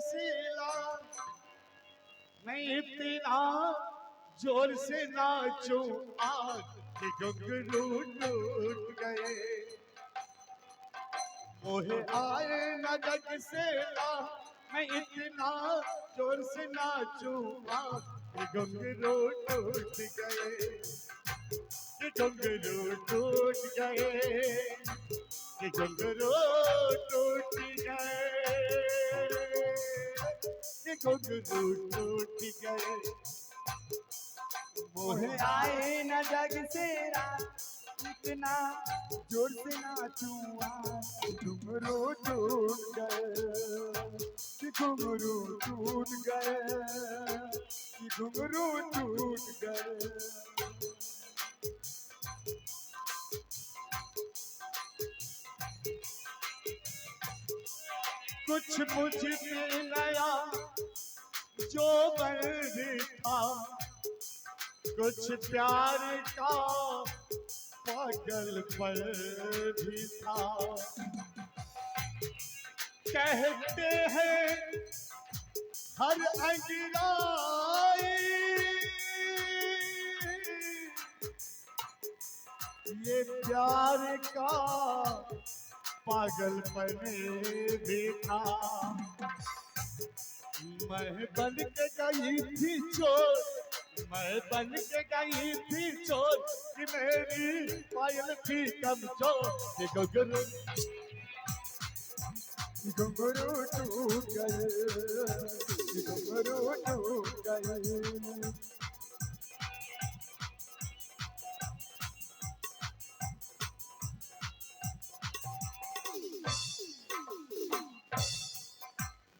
सिला, मैं इतना जोर से नाचूं आज कि घुंघरू टूट गए। मोहे आए न जग से ला, मैं इतना जोर से नाचूं आज कि घुंघरू टूट गए, कि घुंघरू टूट गए, कि घुंघरू टूट गए, कि घुंघरू टूट गए। मोहे आए न जग से रात, इतना जोर से नाचूं आज घुंघरू टूट गए, कि घुंघरू टूट गए, कि घुंघरू टूट गए। कुछ मुझ पे नया जो बन था, कुछ प्यार का पागल पर भी था। कहते हैं हर अंगड़ाई ये प्यार का पागलपन भी था। मैं बन के गई थी चोर, मैं बन के गई थी चोर, कि मेरी पायल थी कमजोर, कि घुंघरू टूट गए, कि घुंघरू टूट गए।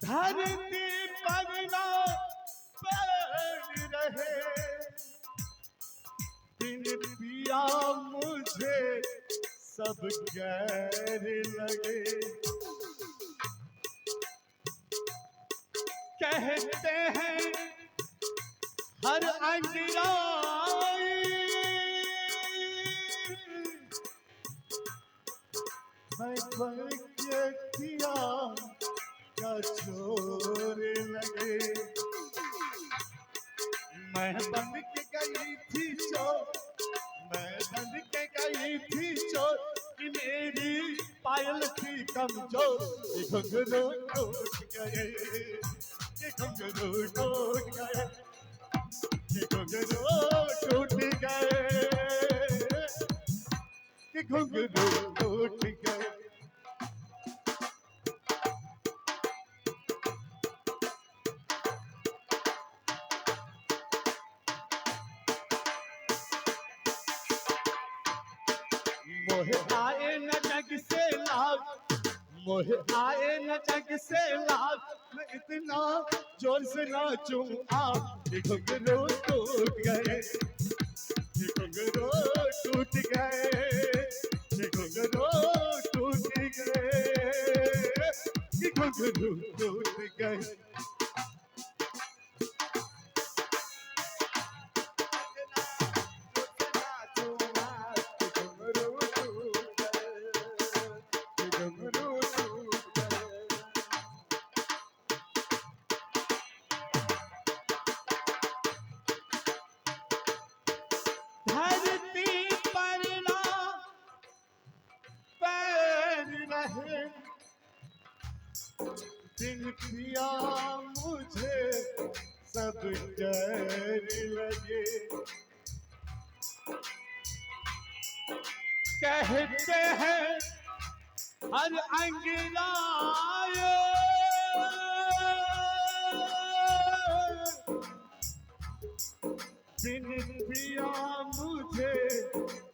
धरती पर ना पैर रहे, बिन पिया मुझे सब गैर लगे। कहते हैं हर अंगड़ाई मैं बन के किया का छोर लगे। मैं बन के गई थी चोर, मैं बन के गई थी चोर, कि मेरी पायल थी कमजोर, कि घुंघरू टूट गए, कि घुंघरू टूट गए, कि घुंघरू टूट गए, कि घुंघरू टूट गए। मोहे आए न जग से लाग, मोहे आए न जग से लाग, मैं इतना जोर से नाचूं आज कि घुंघरू टूट गए, कि घुंघरू टूट गए, कि घुंघरू टूट गए, कि घुंघरू टूट गए। धरती पर ना पैर रहे, बिन पिया मुझे सब गैर लगे। कहते हैं हर अंगड़ाई बिन पिया मुझे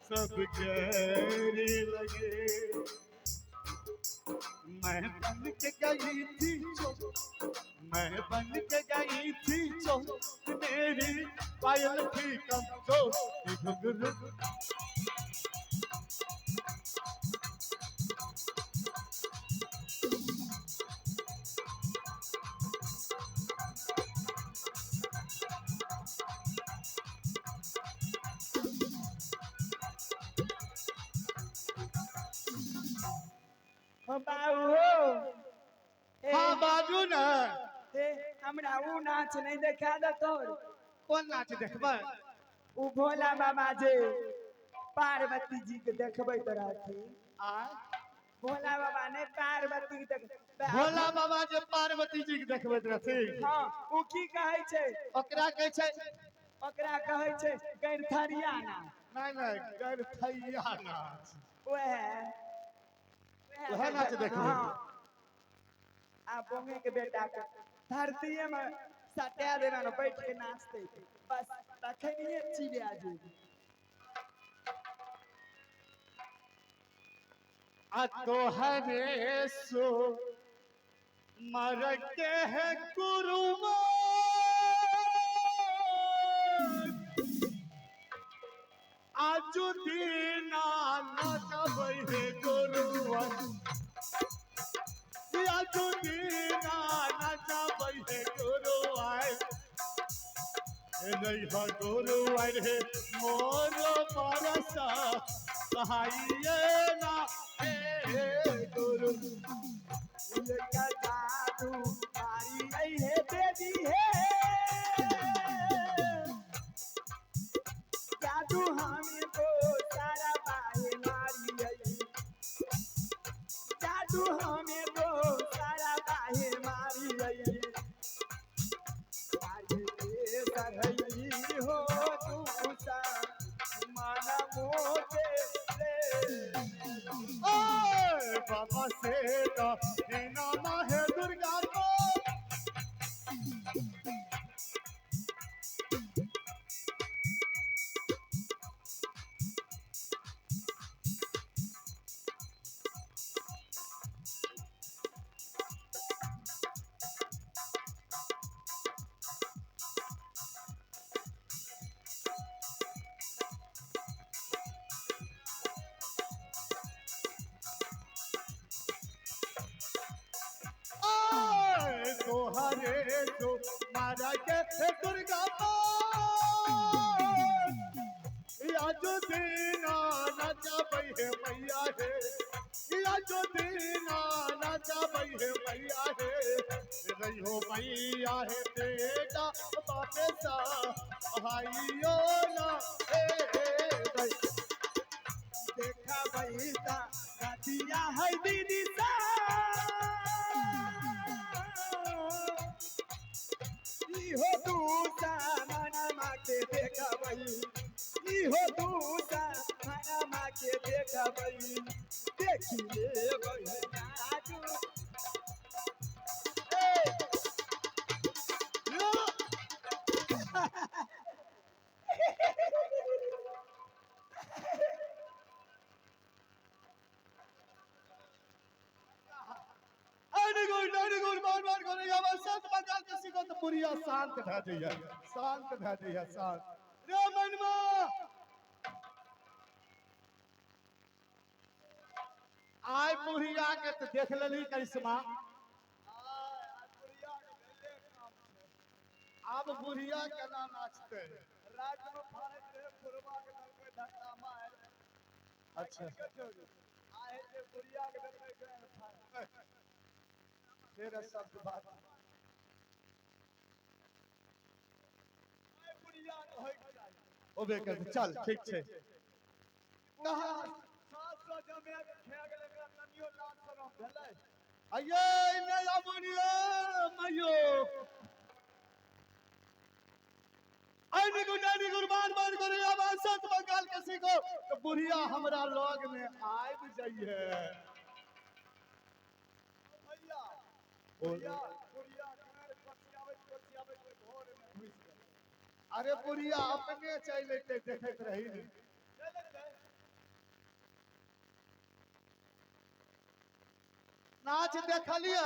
सब गैर लगे। मैं बन के गई थी चोर, मैं बन के गई थी चोर, मेरी पायल थी कमजोर, कि घुंघरू बाबू हो हाँ बाजू ना हमरा ऊ नाच नहीं देखा दे तोर कोन नाच देखबै ऊ भोला बाबा जे पार्वती जी के देखबै तोरा थी आ भोला बाबा ने पार्वती के देख भोला बाबा जे पार्वती जी के देखबैत रहथिन हां ऊ की कहै छै ओकरा कहै छै गैरथरिया नाच नहीं नहीं गैरथैया नाच वह नाच देखबै आ बोंगे के बेटा के धरती में सटा देना न बैठ के नाचते बस तखनिए चिड़िया जी आ तोहरे सो मर के है गुरुमा आजु दीना नचबै हे गुरुवन आजु दीना नचबै हे गुरुवन नहीं हो गुरुवन हे मोर परसा कहाइए ना हे गुरु ये का जादू मारी आई है देवी है जादू हमें को सारा बाहे मारी आई जादू हमें को सारा बाहे मारी आई आज के सरहई हो तू सा मन मोटे ओए बाबा से तो नाम है दुर्गा को तोहरे जो मारा के दुर्गा आजो दीना नचबै हे मैया हे आजो दीना नचबै हे मैया हे रही हो मैया हे बेटा बापे सा भाइयो ना हे देखा बैसा गतिया है दीदी सा इहो दूसा मनमा के देखबै इहो दूसा मनमा के देखबै देखिए जादू बार करेगा संत बंगाल किसी को तो बुढ़िया शांत भै जइया शांत रे मनवा आय बुढ़िया के तो देख लेली करिश्मा अब बुढ़िया केना नाचते रात में फाड़े रे फुरवा के नलके धक्का मार अच्छा आए जे बुढ़िया के देखै के तेरा शब्द बात बुढ़िया होय चाहिए ओ बेकर चल ठीक छे कहा 700 जमे के खे गेल एकरा तनियो लाज शरम भेलै अये नया बुढ़िया मयो आने को नानी कुर्बान मान करे आवाज संत बंगाल किसी को तो बुढ़िया हमरा लॉग में आए भी जाइए भैया बुढ़िया घर पछियावे घर में घुस गेल अरे बुढ़िया अपने चल लेते देखत रही नहीं नाच देखलिए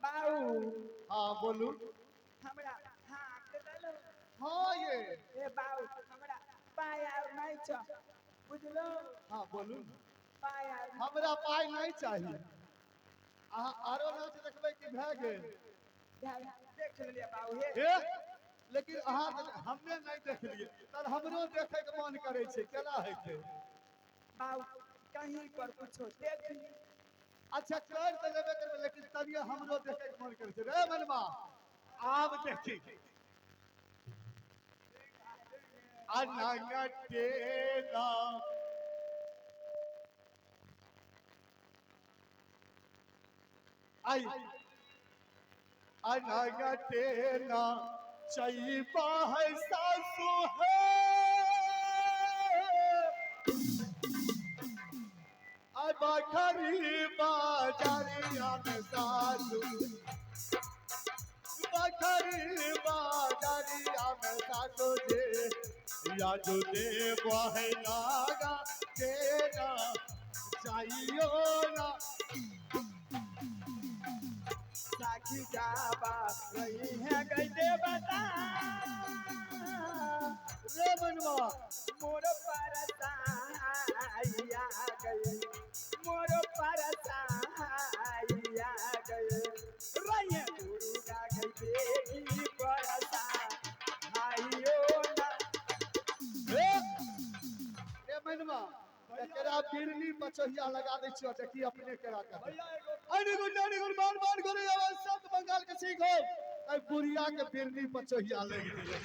बाऊ हाँ बोलू हमरा हाथ देलो हाँ ये ए बाऊ हमरा पाया नहीं छ बुझलो हाँ बोलू पाया हमरा पाई नहीं चाहिए आरो नाच देखबै कि भै गेल देख लिया बाऊ हे ए लेकिन अहाँ हमने नहीं देख लिए तर हमरो देखे के मन करे छे केना हेते बाऊ कहीं पर कुछो देख ली अच्छा कर तो लेबे करबे लेकिन तबिया हमरो देखे के मन करे छे रे मनवा आप देखिए अनंगटेला आई अनंगटेला चैबा है सासु है बखरी बाजारिया में सासु बखरी बाजारिया में सासु जे या जो देव है नागा तेरा चाहिए ना साखी जाबा रही है कैसे बता रे मनवा मोर परसाइया गई मोर परसाइया गई रैया दुर्गा गई बेटी परसा आइयो ना रे मनवा एकरा बिरनी पचहिया लगा दै छियो देखी अपने केरा कर अरे गुड मान मान करे आवाज शब्द बंगाल के सीखो ए बुढ़िया के बिरनी पचहिया लग दिले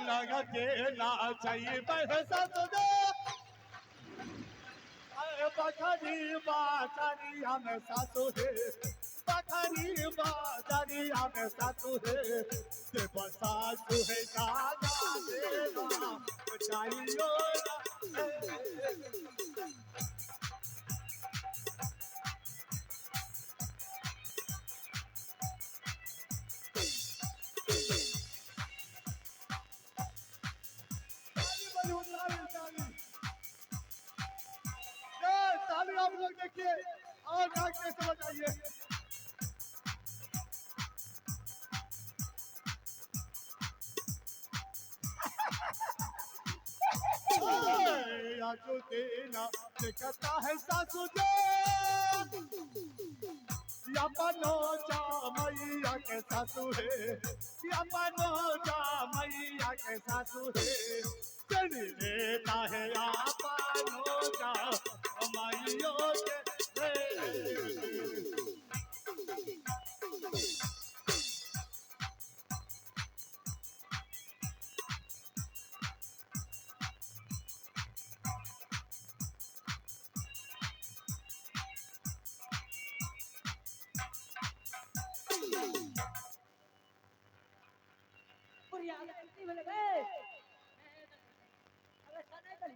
लगा के ना चाहिए पैसा तो दे बखरी बाजारी हमें सासु है बखरी बाजारी हमें सासु है देव सासु है नागा देवा चाहिए ताली आप लोग देखिए और नाक कैसे बजाइए आजू देना देखता है सासू दे या पनो जा मैया के सासू है या पनो जा मैया के सासू है चली लेता है या पनो जा मैया के Puri ada ini boleh be. Ada sana kali.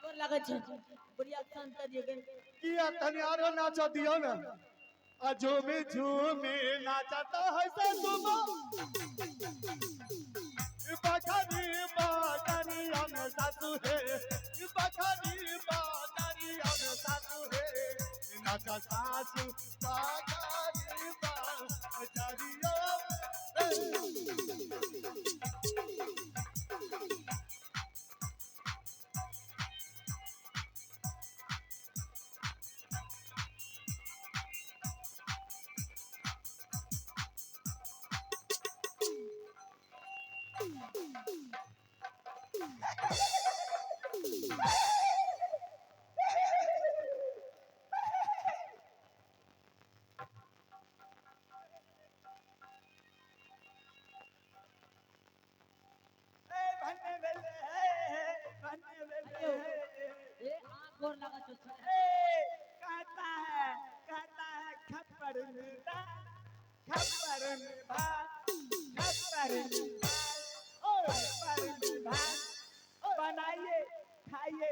Kor laga je. Puri akan tadi kan. किया तनियारो नाचा दियो ना अझूमे झूमे नाचता है ससुमा बखरी बाजारी हम सासू है बखरी बाजारी हम सासू है नाचा सासू बखरी बाजारी खप्पर में भात खप्पर में भात खप्पर में भात बनाइए खाइए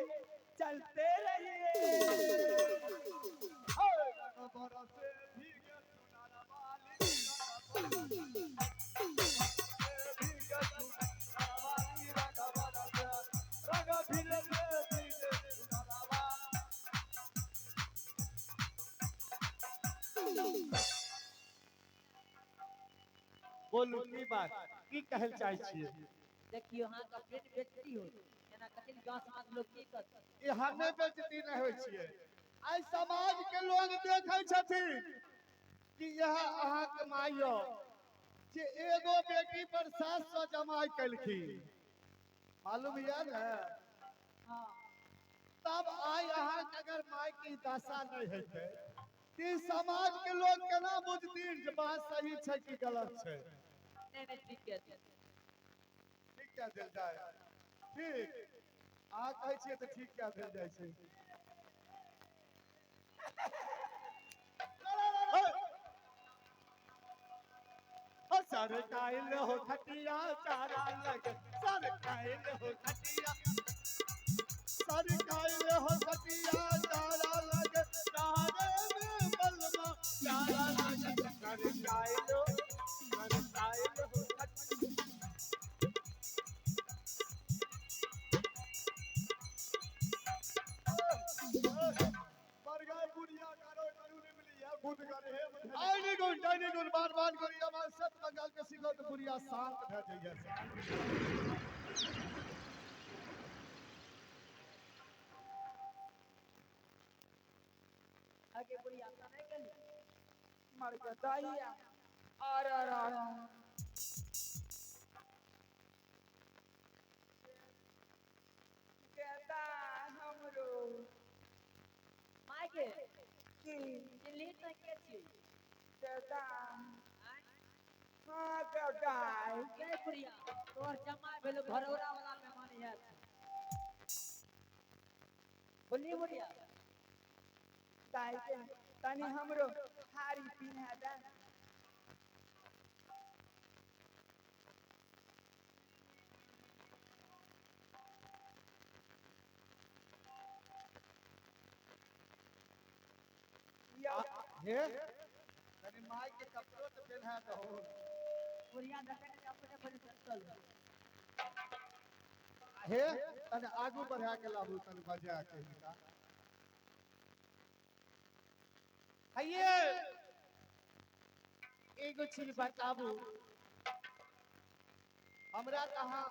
चलते रहिए बरसे भीगे सुनारा वाली भीगे सुनारा वाली रंग बरसे रंग भीगे सुनारा वाली। बोलू की बात की कहल चाहे छियै देखियो हाँ का पेट बेचती हो एना कठिन गांव समाज लोग की करत ई हमे बेइज्जती नहीं होय छियै आई समाज के लोग देखै छथिन कि यह अहाँ के माइयो जे एगो बेटी पर 700 जमाई कलखिन मालूम याद है हां तब आई अहाँ के अगर माई की दशा नहीं हेतै कि समाज के लोग केना बुझथिन जे बात सही छै कि गलत छै नहीं ठीक है ठीक क्या देल जाए ठीक अहाँ कहै छियै तऽ ठीक क्या देल जाइ छै सर कायल हो खटिया चारा लग सर कायल हो खटिया सर कायल हो खटिया चारा लग तारे में बलमा चारा लग सर कायल हो खटिया बरगाय बुढ़िया करो करू ने मिलिया खुद करे हे डाइनी गुण बार करिया मां सत बंगाल के सिखो तो बुढ़िया शांत भ जाइए आगे पूरी आशा नहीं करी मर के दैया अरे कहता हमरो माय के की दिल्ली तक के छी कहता हाँ कहता के प्रिया तोर जमाई भेलो घरौरा वाला मेहमान है बोलिए बुढ़िया ताई के तनी हमरो हारी पिन्हा दा या हे तनी माई के कपड़ो तो पहना दो बुढ़िया देखे के अपने बड़े चल हे तनी आगू बढ़ा के लाबू तनी बजा के हिनका आइए एगो चीज बताबू हमरा कहा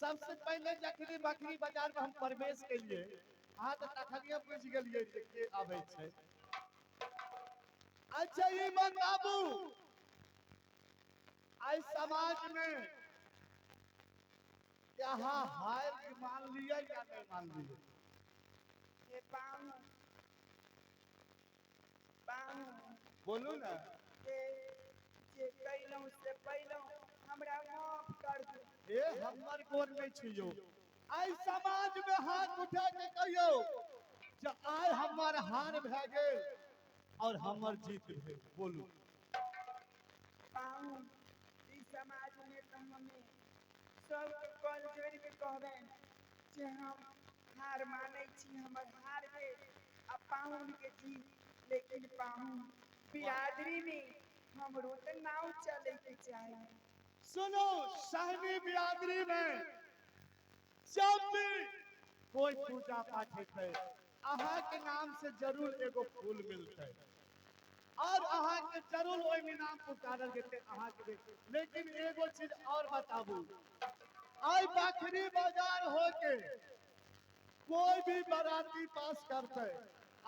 सबसे पहले जखनी बकरी बाजार में हम प्रवेश केलिए अहाँ तो तखनिए पूछ गेलिए जे के आबै छै अच्छा ये बताबू आई समाज में क्या हार की मान लिया या नहीं मान लिया ये पाऊं बोलू ना जे कैलौं से पैलौं हमरा माफ कर दे ए हमर गोर नहीं छियो आई समाज में हाथ उठा के कहियो जे आई हमर हार भए गेल और हमर जीत भेल बोलू पाऊं इस समाज में तो हमें सब कल जोड़ के कहबे जे हम हार मानै छी हमर हार के आ पाहुन के जीत लेकिन पाहुन बिरादरी में हमरो तो नाव चले के चाहिए सुनो सहनी बिरादरी में जब भी कोई पूजा पाठ है अहाँ के नाम से जरूर एगो फूल मिलते और अहाँ के जरूर ओइ में नाम पुकारल जेते अहाँ के लेकिन एगो चीज और बताबू आई बकरी बाजार होके कोई भी बाराती पास करते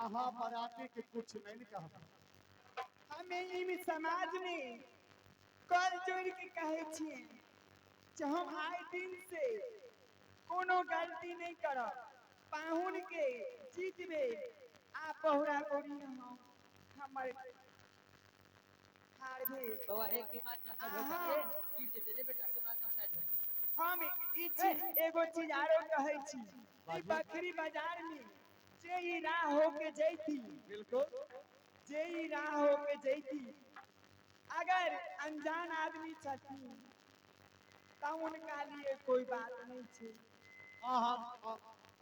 अहाँ बाराती के कुछ नहीं कहब हमें इन समाज में कल जोड़ के कहे छिए जे हम आए दिन से कोनो गलती नहीं करब पाहुन के जीत में आ बहुरा कोरी हम हमर हार भेल बाबा एक के बाद सब हो सके जीत दे रे बेटा के बाद साइड है हम ई चीज एगो चीज आरो कहै छी ई बकरी बाजार में जे ई राह होके जैती बिल्कुल जे ई राह होके जैती अनजान आदमी छथिन त उनका लिए कोई बात नहीं छे।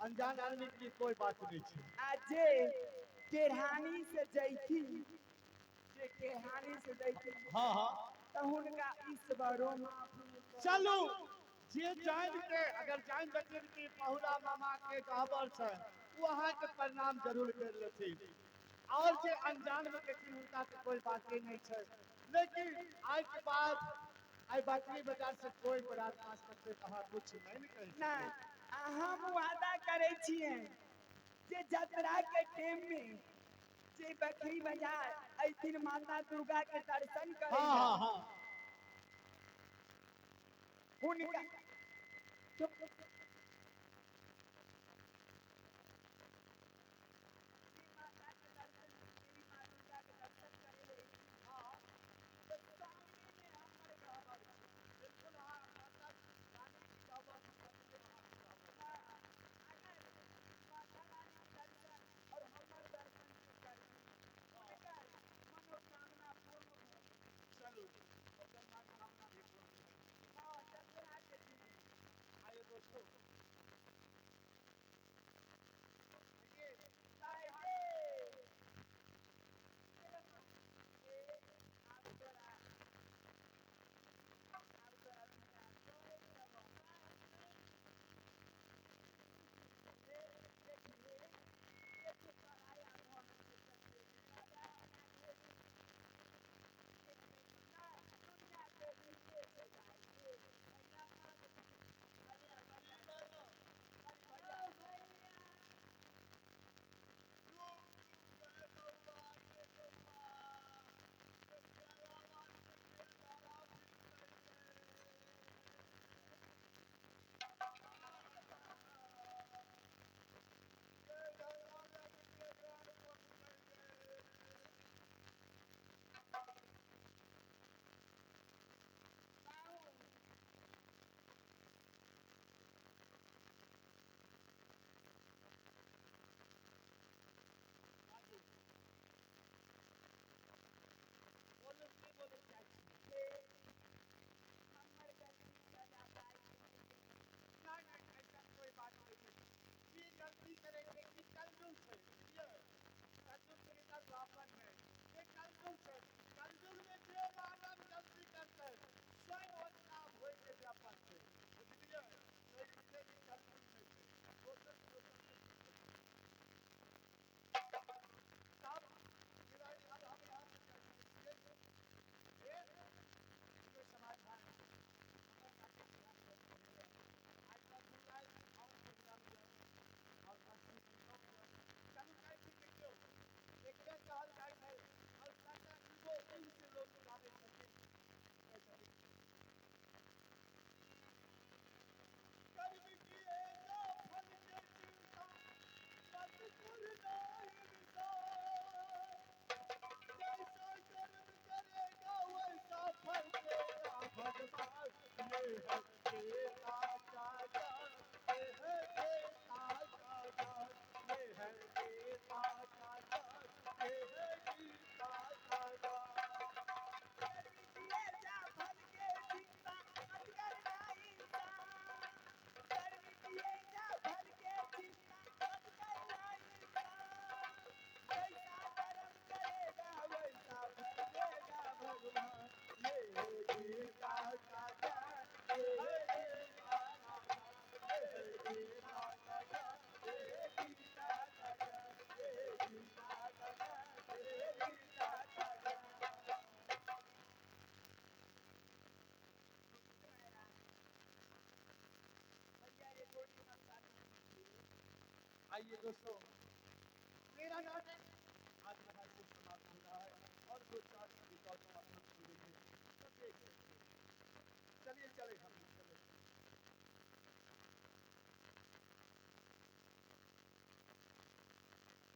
अनजान आदमी की कोई बात नहीं है। आ जे केरहानी से जैथिन, जे केरहानी से जैथिन हाँ त हुनका ईश्वरो माफ नहीं करे। चलू जे जान के अगर जान बचन की पहुला मामा के कहबर से वहाँ के प्रणाम जरूर कर लेथिन। और जे अनजान में देखिन उनका तो कोई बात ही नहीं है। लेकिन आज के बाद आई बाकरी बाजार से कोई बरात पास करते कहा कुछ नहीं न कही ना सके। हम वादा करे छिए जे जतरा के टाइम में जे बकरी बाजार अइथिन माता दुर्गा के दर्शन करे हाँ हुनका चुप चलू मनोकामना भी पूर्ण आइए दोस्तों गलती करेंगे कि कलयुग है कलयुग के इधर द्वापर में ये कलयुग है। कलयुग में जो मानव गलती करते हैं स्वयं अपना होए के व्यापक है। बुझलिए तो इसलिए भी कलयुग में दोसर तब गिराई अब हम यहाँ से कहेंगे ये समाधान आज का जुलाई और प्रोग्राम और चलो कैसे देखियो एक कहल जाए है और टाटा इगो दिन से लोग गावे छथिन कर्म किए जो फल के चिंता मत कर नहीं विचार जैसा कर्म करेगा वैसा फल देगा भगवान ये है तेरा चाचा ये है तेरा चाचा ये है तेरा चाचा ये है गीता चाचा। किए जा फल के चिंता मत करना इंसान। कर्म किए जा फल के चिंता मत करना इंसान। जैसा कर्म करेगा वैसा फल देगा भगवान। ये है गीता चाचा ये है गीता चाचा ये है गीता चाचा ये है गीता चाचा ये है गीता चाचा ये है गीता चाचा। भैया ये थोड़ी ना आइए दोस्तों